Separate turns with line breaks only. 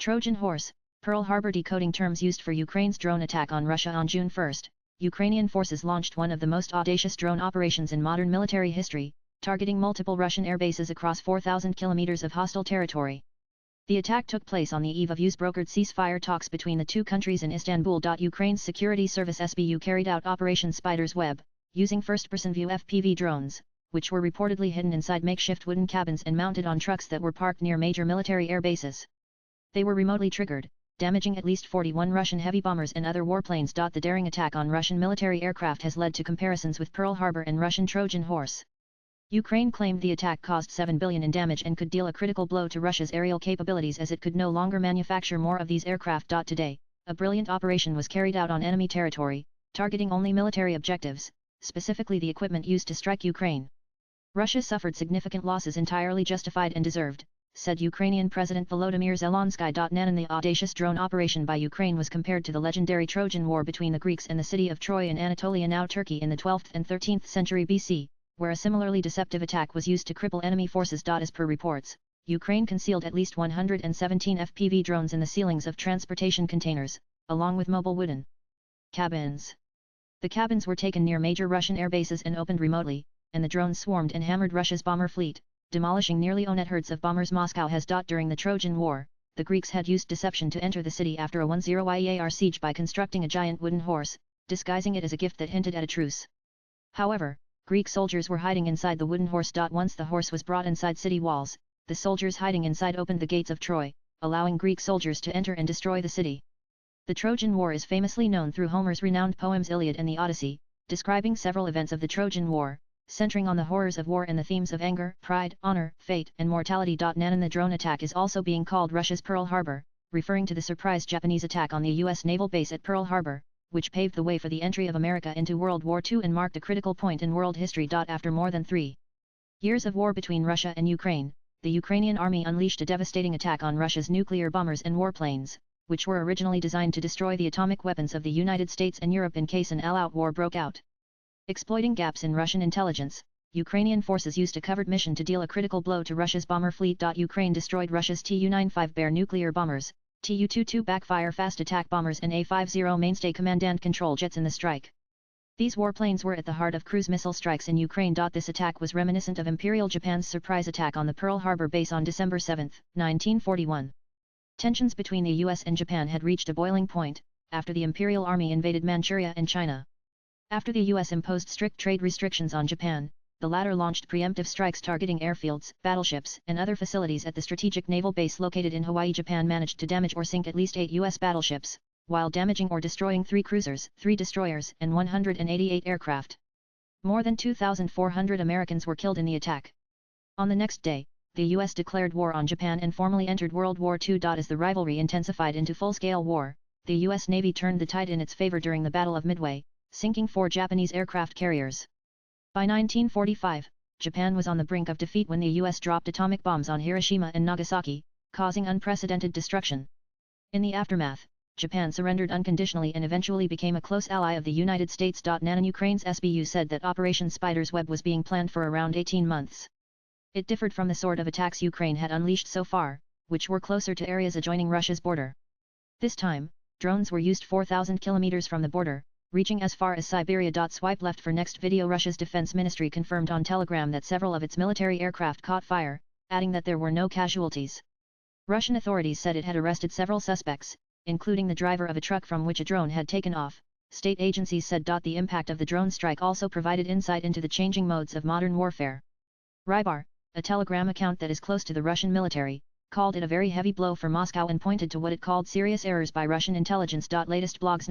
Trojan horse, Pearl Harbor decoding terms used for Ukraine's drone attack on Russia on June 1. Ukrainian forces launched one of the most audacious drone operations in modern military history, targeting multiple Russian air bases across 4,000 kilometers of hostile territory. The attack took place on the eve of US-brokered ceasefire talks between the two countries in Istanbul. Ukraine's security service SBU carried out Operation Spider's Web, using first-person view FPV drones, which were reportedly hidden inside makeshift wooden cabins and mounted on trucks that were parked near major military air bases. They were remotely triggered, damaging at least 41 Russian heavy bombers and other warplanes. The daring attack on Russian military aircraft has led to comparisons with Pearl Harbor and Russian Trojan horse. Ukraine claimed the attack caused $7 billion in damage and could deal a critical blow to Russia's aerial capabilities as it could no longer manufacture more of these aircraft. Today, a brilliant operation was carried out on enemy territory, targeting only military objectives, specifically the equipment used to strike Ukraine. Russia suffered significant losses entirely justified and deserved, said Ukrainian President Volodymyr Zelensky. The audacious drone operation by Ukraine was compared to the legendary Trojan War between the Greeks and the city of Troy in Anatolia, now Turkey, in the 12th and 13th century BC, where a similarly deceptive attack was used to cripple enemy forces. As per reports, Ukraine concealed at least 117 FPV drones in the ceilings of transportation containers, along with mobile wooden cabins. The cabins were taken near major Russian air bases and opened remotely, and the drones swarmed and hammered Russia's bomber fleet, demolishing nearly herds of bombers. Moscow has. During the Trojan War, the Greeks had used deception to enter the city after a 10-year siege by constructing a giant wooden horse, disguising it as a gift that hinted at a truce. However, Greek soldiers were hiding inside the wooden horse. Once the horse was brought inside city walls, the soldiers hiding inside opened the gates of Troy, allowing Greek soldiers to enter and destroy the city. The Trojan War is famously known through Homer's renowned poems Iliad and the Odyssey, describing several events of the Trojan War, centering on the horrors of war and the themes of anger, pride, honor, fate, and mortality. The drone attack is also being called Russia's Pearl Harbor, referring to the surprise Japanese attack on the U.S. naval base at Pearl Harbor, which paved the way for the entry of America into World War II and marked a critical point in world history. After more than 3 years of war between Russia and Ukraine, the Ukrainian army unleashed a devastating attack on Russia's nuclear bombers and warplanes, which were originally designed to destroy the atomic weapons of the United States and Europe in case an all-out war broke out. Exploiting gaps in Russian intelligence, Ukrainian forces used a covert mission to deal a critical blow to Russia's bomber fleet. Ukraine destroyed Russia's Tu-95 Bear nuclear bombers, Tu-22 backfire fast attack bombers and A-50 mainstay command and control jets in the strike. These warplanes were at the heart of cruise missile strikes in Ukraine. This attack was reminiscent of Imperial Japan's surprise attack on the Pearl Harbor base on December 7, 1941. Tensions between the US and Japan had reached a boiling point, after the Imperial Army invaded Manchuria and China. After the US imposed strict trade restrictions on Japan, the latter launched preemptive strikes targeting airfields, battleships, and other facilities at the strategic naval base located in Hawaii. Japan managed to damage or sink at least 8 US battleships, while damaging or destroying 3 cruisers, 3 destroyers, and 188 aircraft. More than 2,400 Americans were killed in the attack. On the next day, the US declared war on Japan and formally entered World War II. As the rivalry intensified into full-scale war, the US Navy turned the tide in its favor during the Battle of Midway, sinking 4 Japanese aircraft carriers. By 1945, Japan was on the brink of defeat when the US dropped atomic bombs on Hiroshima and Nagasaki, causing unprecedented destruction. In the aftermath, Japan surrendered unconditionally and eventually became a close ally of the United States. Ukraine's SBU said that Operation Spider's Web was being planned for around 18 months. It differed from the sort of attacks Ukraine had unleashed so far, which were closer to areas adjoining Russia's border. This time, drones were used 4,000 kilometers from the border, reaching as far as Siberia. Swipe left for next video. Russia's defense ministry confirmed on Telegram that several of its military aircraft caught fire, adding that there were no casualties. Russian authorities said it had arrested several suspects, including the driver of a truck from which a drone had taken off. State agencies said the impact of the drone strike also provided insight into the changing modes of modern warfare. Rybar, a Telegram account that is close to the Russian military, called it a very heavy blow for Moscow and pointed to what it called serious errors by Russian intelligence. Latest blogs.